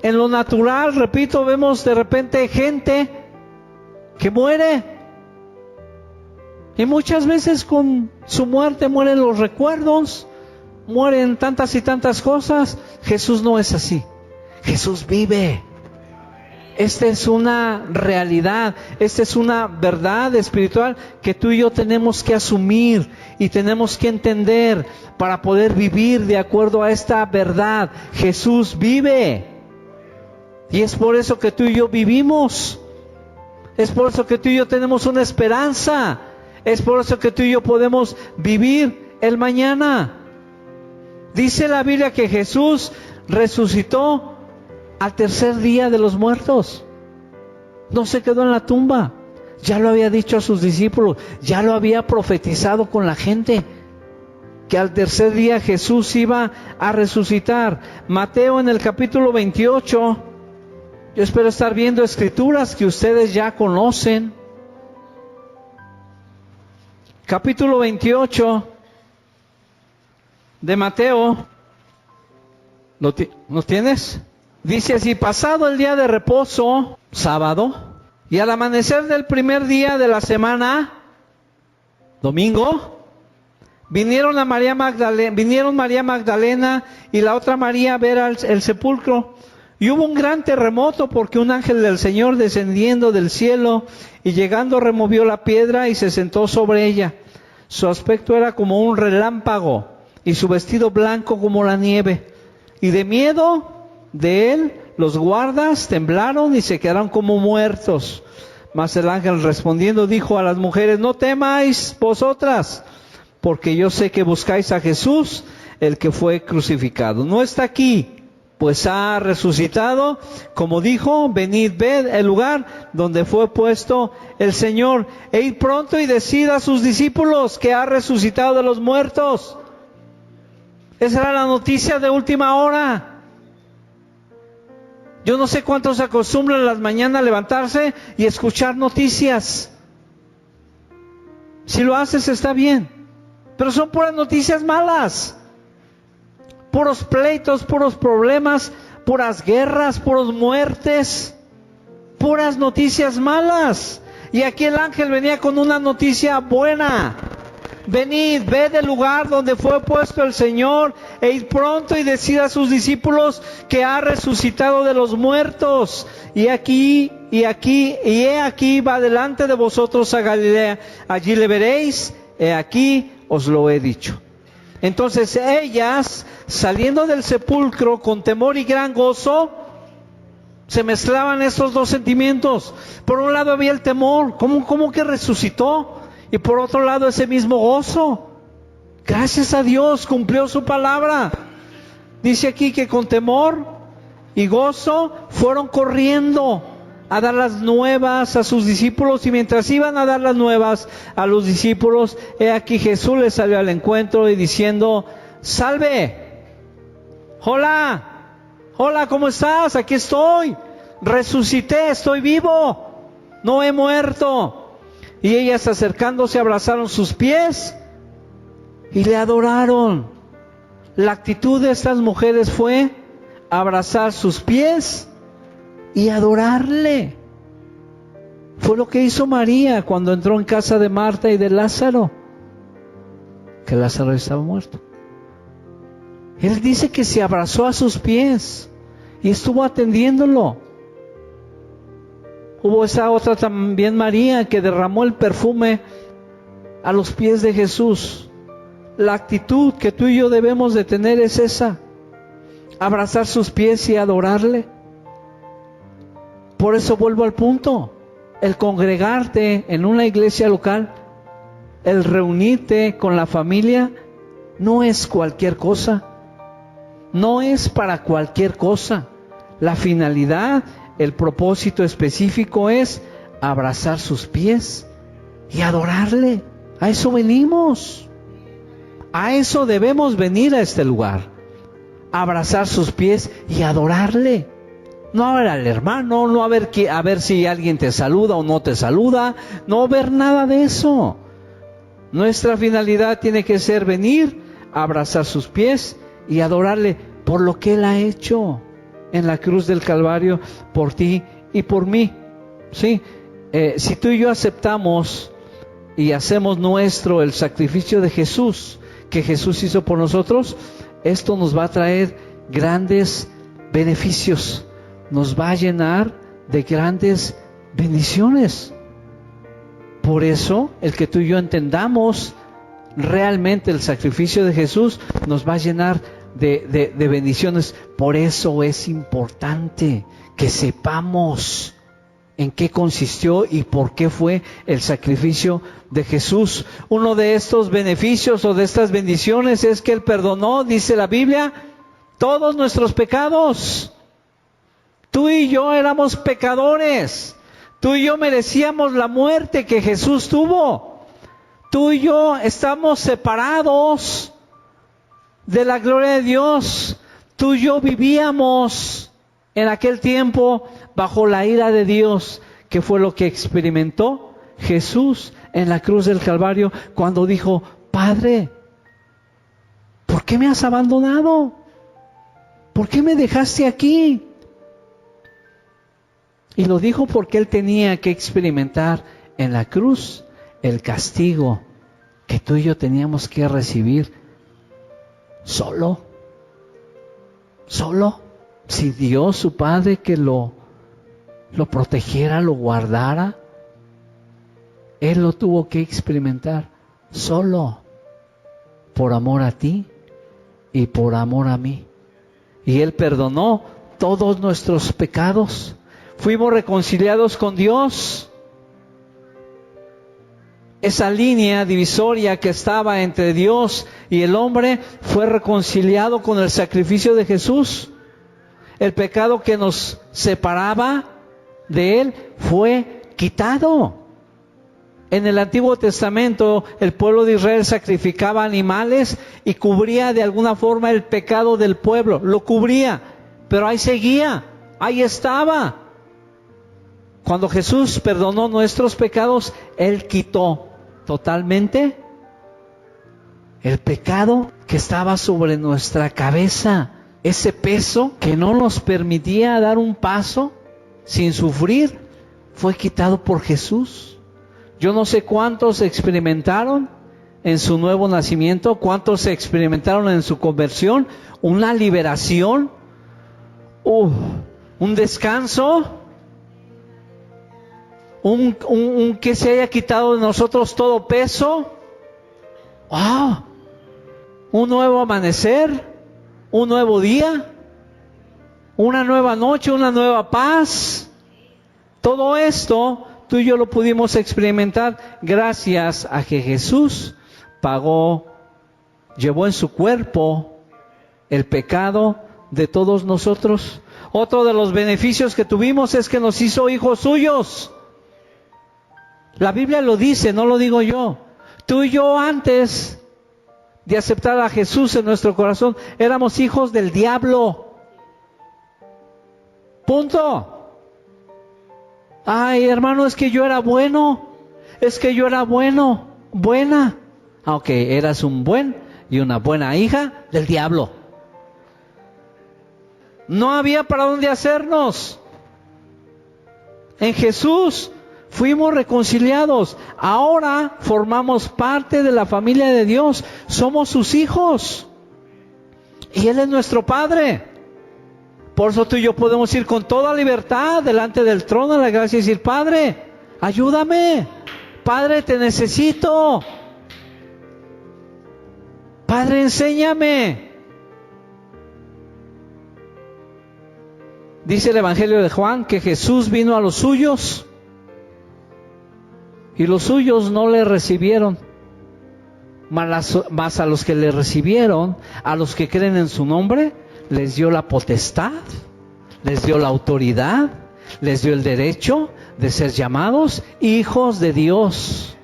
En lo natural, repito, vemos de repente gente que muere, y muchas veces con su muerte mueren los recuerdos, mueren tantas y tantas cosas. Jesús no es así. Jesús vive. Esta es una realidad, esta es una verdad espiritual que tú y yo tenemos que asumir y tenemos que entender para poder vivir de acuerdo a esta verdad. Jesús vive, y es por eso que tú y yo vivimos. Es por eso que tú y yo tenemos una esperanza. Es por eso que tú y yo podemos vivir el mañana. Dice la Biblia que Jesús resucitó al tercer día de los muertos. No se quedó en la tumba. Ya lo había dicho a sus discípulos. Ya lo había profetizado con la gente, que al tercer día Jesús iba a resucitar. Mateo en el capítulo 28. Yo espero estar viendo escrituras que ustedes ya conocen. Capítulo 28 de Mateo. ¿Lo tienes? Dice así: pasado el día de reposo, sábado, y al amanecer del primer día de la semana, domingo, vinieron María Magdalena y la otra María a ver el sepulcro. Y hubo un gran terremoto, porque un ángel del Señor, descendiendo del cielo y llegando, removió la piedra y se sentó sobre ella. Su aspecto era como un relámpago y su vestido blanco como la nieve. Y de miedo de él, los guardas temblaron y se quedaron como muertos. Mas el ángel, respondiendo, dijo a las mujeres: no temáis vosotras, porque yo sé que buscáis a Jesús, el que fue crucificado. No está aquí, pues ha resucitado, como dijo. Venid, ved el lugar donde fue puesto el Señor, e id pronto y decid a sus discípulos que ha resucitado de los muertos. Esa era la noticia de última hora. Yo no sé cuántos se acostumbran en las mañanas a levantarse y escuchar noticias. Si lo haces está bien, pero son puras noticias malas. Puros pleitos, puros problemas, puras guerras, puras muertes, puras noticias malas. Y aquí el ángel venía con una noticia buena. Venid, ved el lugar donde fue puesto el Señor, e id pronto y decid a sus discípulos que ha resucitado de los muertos. Y he aquí va delante de vosotros a Galilea. Allí le veréis, he aquí os lo he dicho. Entonces ellas, saliendo del sepulcro con temor y gran gozo, se mezclaban estos dos sentimientos. Por un lado había el temor, ¿cómo que resucitó? Y por otro lado ese mismo gozo. Gracias a Dios, cumplió su palabra. Dice aquí que con temor y gozo fueron corriendo a dar las nuevas a sus discípulos, y mientras iban a dar las nuevas a los discípulos, he aquí Jesús les salió al encuentro y diciendo: salve, hola, ¿cómo estás? Aquí estoy, resucité, estoy vivo, no he muerto. Y ellas, acercándose, abrazaron sus pies y le adoraron. La actitud de estas mujeres fue abrazar sus pies y adorarle. Fue lo que hizo María cuando entró en casa de Marta y de Lázaro, que Lázaro estaba muerto. Él dice que se abrazó a sus pies y estuvo atendiéndolo. Hubo esa otra también, María, que derramó el perfume a los pies de Jesús. La actitud que tú y yo debemos de tener es esa: abrazar sus pies y adorarle. Por eso vuelvo al punto: el congregarte en una iglesia local, el reunirte con la familia, no es cualquier cosa. No es para cualquier cosa. La finalidad, el propósito específico es abrazar sus pies y adorarle. A eso venimos. A eso debemos venir a este lugar. Abrazar sus pies y adorarle. No a ver al hermano, no a ver si alguien te saluda o no te saluda, no ver nada de eso. Nuestra finalidad tiene que ser venir, abrazar sus pies y adorarle por lo que Él ha hecho en la cruz del Calvario por ti y por mí. ¿Sí? Si tú y yo aceptamos y hacemos nuestro el sacrificio de Jesús, que Jesús hizo por nosotros, esto nos va a traer grandes beneficios, nos va a llenar de grandes bendiciones. Por eso, el que tú y yo entendamos realmente el sacrificio de Jesús nos va a llenar de bendiciones. Por eso es importante que sepamos en qué consistió y por qué fue el sacrificio de Jesús. Uno de estos beneficios o de estas bendiciones es que Él perdonó, dice la Biblia, todos nuestros pecados. Tú y yo éramos pecadores. Tú y yo merecíamos la muerte que Jesús tuvo. Tú y yo estamos separados de la gloria de Dios. Tú y yo vivíamos en aquel tiempo bajo la ira de Dios, que fue lo que experimentó Jesús en la cruz del Calvario cuando dijo: Padre, ¿por qué me has abandonado? ¿Por qué me dejaste aquí? Y lo dijo porque Él tenía que experimentar en la cruz el castigo que tú y yo teníamos que recibir solo. Si Dios, su Padre, que lo protegiera, lo guardara, Él lo tuvo que experimentar solo, por amor a ti y por amor a mí. Y Él perdonó todos nuestros pecados. Fuimos reconciliados con Dios. Esa línea divisoria que estaba entre Dios y el hombre fue reconciliado con el sacrificio de Jesús. El pecado que nos separaba de Él fue quitado. En el Antiguo Testamento el pueblo de Israel sacrificaba animales y cubría de alguna forma el pecado del pueblo. Lo cubría, pero ahí seguía, ahí estaba. Cuando Jesús perdonó nuestros pecados, Él quitó totalmente el pecado que estaba sobre nuestra cabeza. Ese peso que no nos permitía dar un paso sin sufrir, fue quitado por Jesús. Yo no sé cuántos experimentaron en su nuevo nacimiento, cuántos experimentaron en su conversión, una liberación, un descanso, un que se haya quitado de nosotros todo peso. ¡Wow! Un nuevo amanecer, un nuevo día, una nueva noche, una nueva paz. Todo esto tú y yo lo pudimos experimentar gracias a que Jesús pagó, llevó en su cuerpo el pecado de todos nosotros. Otro de los beneficios que tuvimos es que nos hizo hijos suyos. La Biblia lo dice, no lo digo yo. Tú y yo, antes de aceptar a Jesús en nuestro corazón, éramos hijos del diablo. Punto. Ay, hermano, es que yo era bueno. Es que yo era bueno, buena. Ok, eras un buen y una buena hija del diablo. No había para dónde hacernos. En Jesús fuimos reconciliados. Ahora formamos parte de la familia de Dios. Somos sus hijos. Y Él es nuestro Padre. Por eso tú y yo podemos ir con toda libertad delante del trono de la gracia y decir: Padre, ayúdame. Padre, te necesito. Padre, enséñame. Dice el Evangelio de Juan que Jesús vino a los suyos y los suyos no le recibieron. Mas a los que le recibieron, a los que creen en su nombre, les dio la potestad, les dio la autoridad, les dio el derecho de ser llamados hijos de Dios.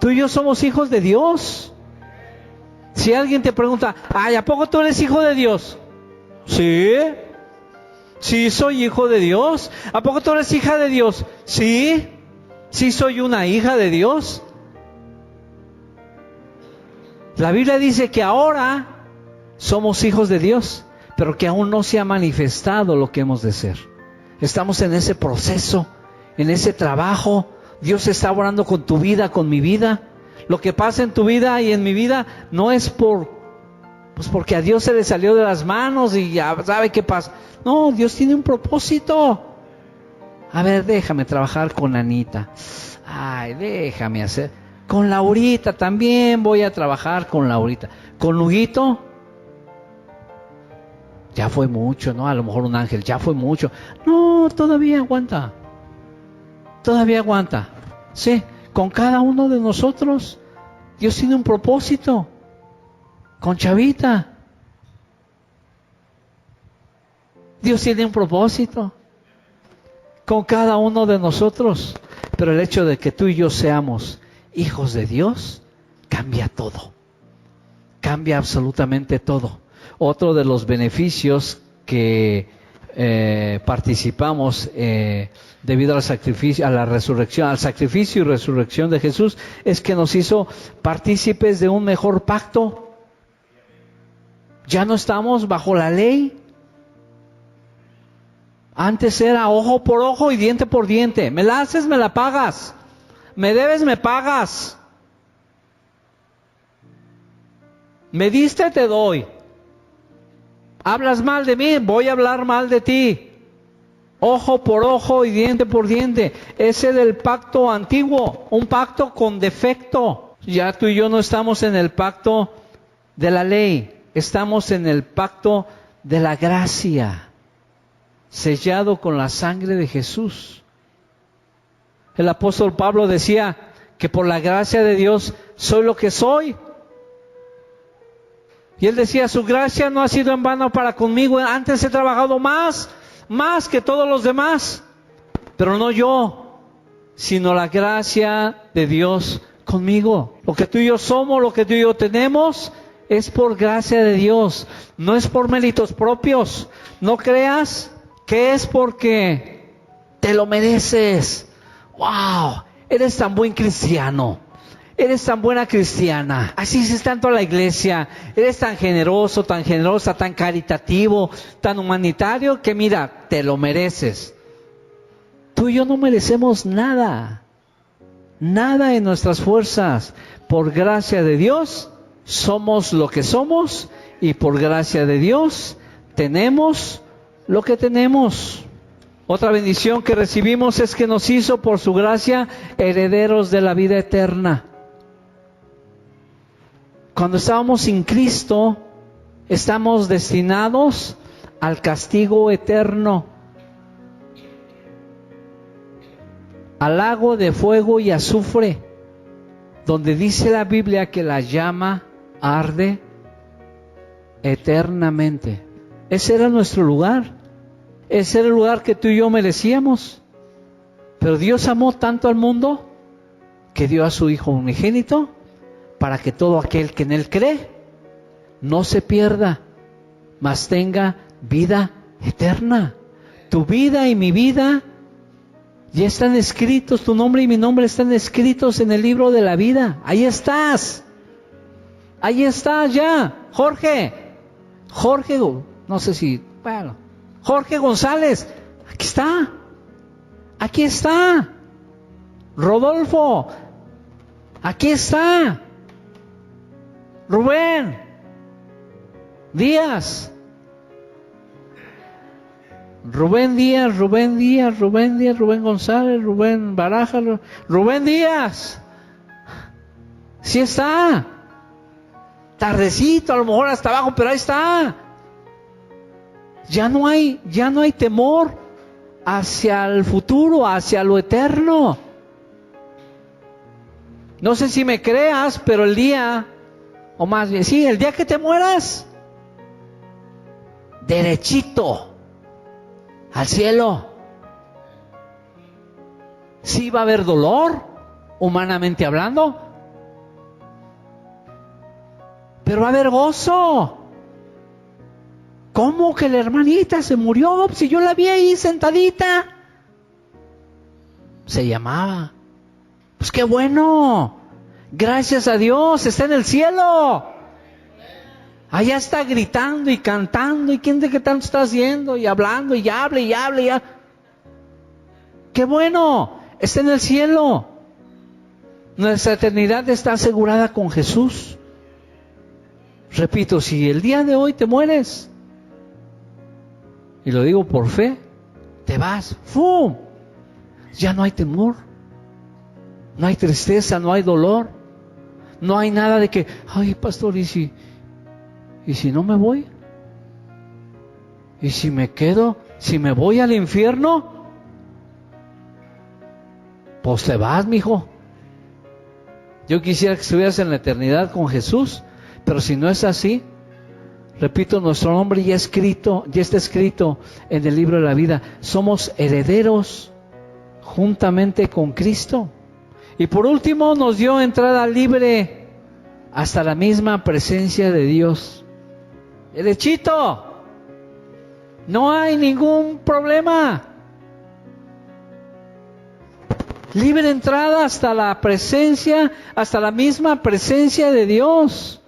Tú y yo somos hijos de Dios. Si alguien te pregunta: ay, ¿a poco tú eres hijo de Dios? Sí. Sí, soy hijo de Dios. ¿A poco tú eres hija de Dios? Sí. Sí, soy una hija de Dios. La Biblia dice que ahora somos hijos de Dios, pero que aún no se ha manifestado lo que hemos de ser. Estamos en ese proceso, en ese trabajo. Dios está obrando con tu vida, con mi vida. Lo que pasa en tu vida y en mi vida no es porque a Dios se le salió de las manos y ya sabe qué pasa. No, Dios tiene un propósito. A ver, déjame trabajar con Anita. Ay, déjame hacer. Con Laurita también voy a trabajar con Laurita. Con Luguito, ya fue mucho, ¿no? A lo mejor un ángel, ya fue mucho. No, todavía aguanta. Todavía aguanta. Sí, con cada uno de nosotros, Dios tiene un propósito. Con Chavita, Dios tiene un propósito. Con cada uno de nosotros. Pero el hecho de que tú y yo seamos hijos de Dios cambia todo. Cambia absolutamente todo. Otro de los beneficios que participamos debido al sacrificio, a la resurrección, al sacrificio y resurrección de Jesús, es que nos hizo partícipes de un mejor pacto. Ya no estamos bajo la ley. Antes era ojo por ojo y diente por diente. Me la haces, me la pagas. Me debes, me pagas. Me diste, te doy. Hablas mal de mí, voy a hablar mal de ti. Ojo por ojo y diente por diente. Ese era el pacto antiguo, un pacto con defecto. Ya tú y yo no estamos en el pacto de la ley, estamos en el pacto de la gracia, sellado con la sangre de Jesús. El apóstol Pablo decía que por la gracia de Dios soy lo que soy. Y él decía, su gracia no ha sido en vano para conmigo, antes he trabajado más que todos los demás, pero no yo, sino la gracia de Dios conmigo. Lo que tú y yo somos, lo que tú y yo tenemos, es por gracia de Dios, no es por méritos propios. No creas que es porque te lo mereces. ¡Wow! Eres tan buen cristiano. Eres tan buena cristiana, así es tanto la iglesia, eres tan generoso, tan generosa, tan caritativo, tan humanitario, que mira, te lo mereces. Tú y yo no merecemos nada, nada en nuestras fuerzas. Por gracia de Dios somos lo que somos y por gracia de Dios tenemos lo que tenemos. Otra bendición que recibimos es que nos hizo por su gracia herederos de la vida eterna. Cuando estábamos sin Cristo, estamos destinados al castigo eterno, al lago de fuego y azufre, donde dice la Biblia que la llama arde eternamente. Ese era nuestro lugar, ese era el lugar que tú y yo merecíamos. Pero Dios amó tanto al mundo que dio a su Hijo unigénito, para que todo aquel que en Él cree no se pierda, mas tenga vida eterna. Tu vida y mi vida ya están escritos, tu nombre y mi nombre están escritos en el libro de la vida. Ahí estás ya. Jorge, no sé si, bueno, Jorge González, aquí está. Rodolfo, aquí está. Rubén Díaz, Rubén González, Rubén Baraja, Rubén Díaz. Sí está. Tardecito, a lo mejor hasta abajo, pero ahí está. Ya no hay temor hacia el futuro, hacia lo eterno. No sé si me creas, pero el día, o más bien, sí, el día que te mueras, derechito al cielo. Sí va a haber dolor, humanamente hablando, pero va a haber gozo. ¿Cómo que la hermanita se murió? Si yo la vi ahí sentadita. Se llamaba. Pues qué bueno. Gracias a Dios, está en el cielo. Allá está gritando y cantando. ¿Y quién de qué tanto está haciendo? Y hablando y habla y habla y habla. Qué bueno, está en el cielo. Nuestra eternidad está asegurada con Jesús. Repito, si el día de hoy te mueres, y lo digo por fe, te vas, ¡fum! Ya no hay temor, no hay tristeza, no hay dolor, no hay nada de que, ay, pastor, ¿y si no me voy? ¿Y si me quedo? ¿Si me voy al infierno? Pues te vas, mijo. Yo quisiera que estuvieras en la eternidad con Jesús, pero si no es así, repito, nuestro nombre ya está escrito en el libro de la vida. Somos herederos juntamente con Cristo. Y por último, nos dio entrada libre hasta la misma presencia de Dios. Derechito. No hay ningún problema. Libre entrada hasta la presencia, hasta la misma presencia de Dios.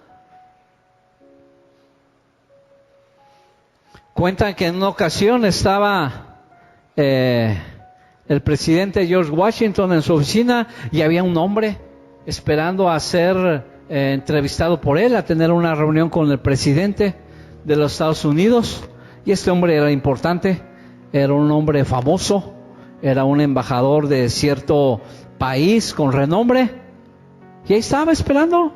Cuentan que en una ocasión estaba el presidente George Washington en su oficina y había un hombre esperando a ser entrevistado por él, a tener una reunión con el presidente de los Estados Unidos. Y este hombre era importante, era un hombre famoso, era un embajador de cierto país con renombre, y ahí estaba esperando.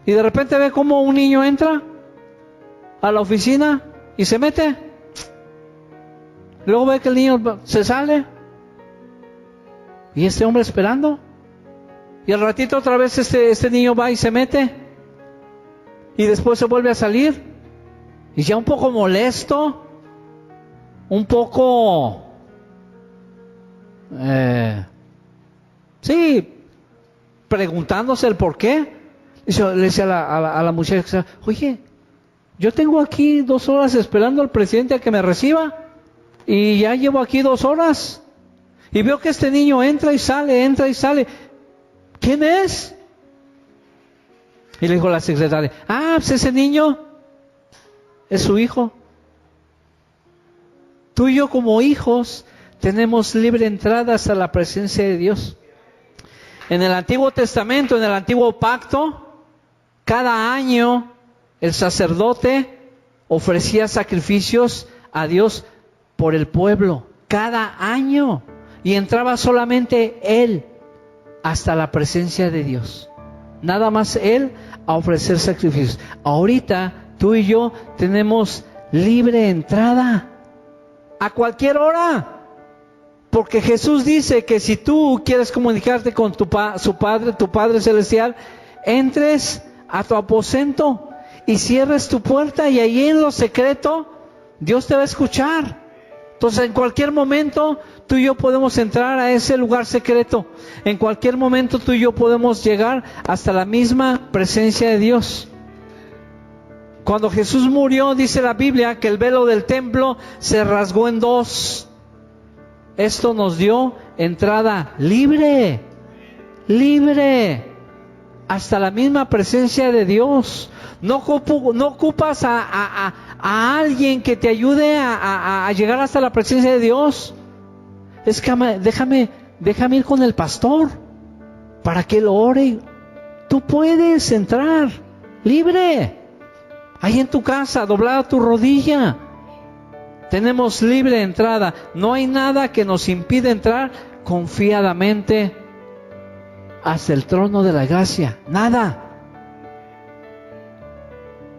Y de repente ve cómo un niño entra a la oficina y se mete. Luego ve que el niño se sale y este hombre esperando. Y al ratito otra vez este niño va y se mete. Y después se vuelve a salir. Y ya un poco molesto, un poco... preguntándose el por qué. Le decía a la muchacha, oye, yo tengo aquí 2 horas esperando al presidente a que me reciba. Y ya llevo aquí 2 horas. Y veo que este niño entra y sale, entra y sale. ¿Quién es? Y le dijo la secretaria, pues ese niño es su hijo. Tú y yo como hijos tenemos libre entrada hasta la presencia de Dios. En el Antiguo Testamento, en el Antiguo Pacto, cada año el sacerdote ofrecía sacrificios a Dios por el pueblo, cada año, y entraba solamente él hasta la presencia de Dios, nada más él a ofrecer sacrificios. Ahorita tú y yo tenemos libre entrada a cualquier hora, porque Jesús dice que si tú quieres comunicarte con tu Padre Celestial, entres a tu aposento y cierres tu puerta, y ahí en lo secreto Dios te va a escuchar. Entonces en cualquier momento tú y yo podemos entrar a ese lugar secreto. En cualquier momento tú y yo podemos llegar hasta la misma presencia de Dios. Cuando Jesús murió, dice la Biblia que el velo del templo se rasgó en 2. Esto nos dio entrada libre, hasta la misma presencia de Dios. No ocupas a alguien que te ayude a llegar hasta la presencia de Dios. Es que déjame ir con el pastor para que lo ore. Tú puedes entrar libre, ahí en tu casa, doblada tu rodilla. Tenemos libre entrada. No hay nada que nos impida entrar confiadamente hasta el trono de la gracia. Nada.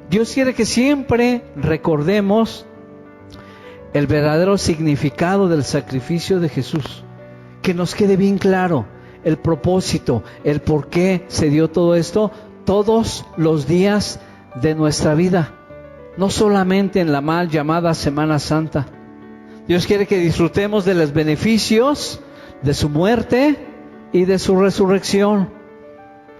Dios quiere que siempre recordemos el verdadero significado del sacrificio de Jesús. Que nos quede bien claro el propósito, el por qué se dio todo esto todos los días de nuestra vida. No solamente en la mal llamada Semana Santa. Dios quiere que disfrutemos de los beneficios de su muerte y de su resurrección.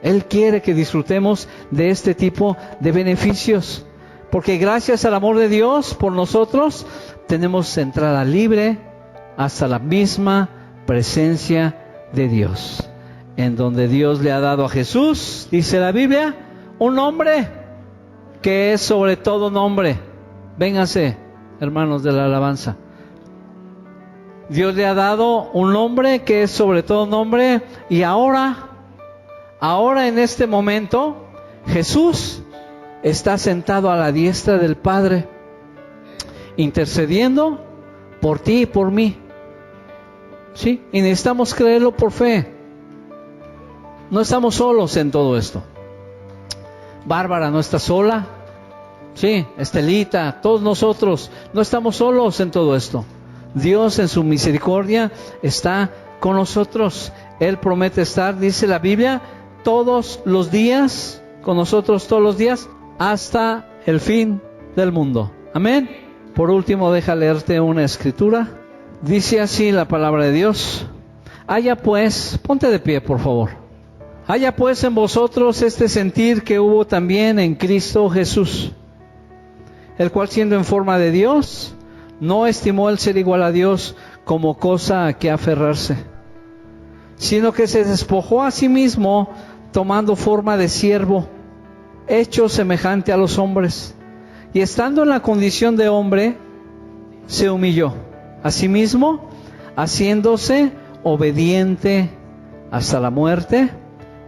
Él quiere que disfrutemos de este tipo de beneficios, porque gracias al amor de Dios por nosotros, tenemos entrada libre hasta la misma presencia de Dios, en donde Dios le ha dado a Jesús, dice la Biblia, un nombre que es sobre todo nombre. Vénganse, hermanos de la alabanza. Dios le ha dado un nombre que es sobre todo nombre, y ahora en este momento, Jesús está sentado a la diestra del Padre, intercediendo por ti y por mí. ¿Sí? Y necesitamos creerlo por fe. No estamos solos en todo esto. Bárbara no está sola. Sí, Estelita, todos nosotros no estamos solos en todo esto. Dios en su misericordia está con nosotros. Él promete estar, dice la Biblia, todos los días, con nosotros todos los días, hasta el fin del mundo. Amén. Por último, deja leerte una escritura. Dice así la palabra de Dios. Haya pues, ponte de pie por favor. Haya pues en vosotros este sentir que hubo también en Cristo Jesús, el cual siendo en forma de Dios, no estimó el ser igual a Dios como cosa a que aferrarse, sino que se despojó a sí mismo, tomando forma de siervo, hecho semejante a los hombres, y estando en la condición de hombre, se humilló, Asimismo, haciéndose obediente hasta la muerte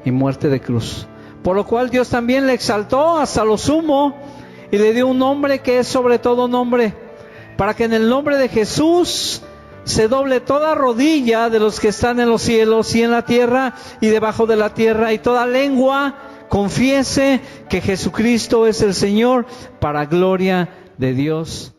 y muerte de cruz. Por lo cual Dios también le exaltó hasta lo sumo y le dio un nombre que es sobre todo nombre, para que en el nombre de Jesús se doble toda rodilla de los que están en los cielos y en la tierra y debajo de la tierra, y toda lengua confiese que Jesucristo es el Señor, para gloria de Dios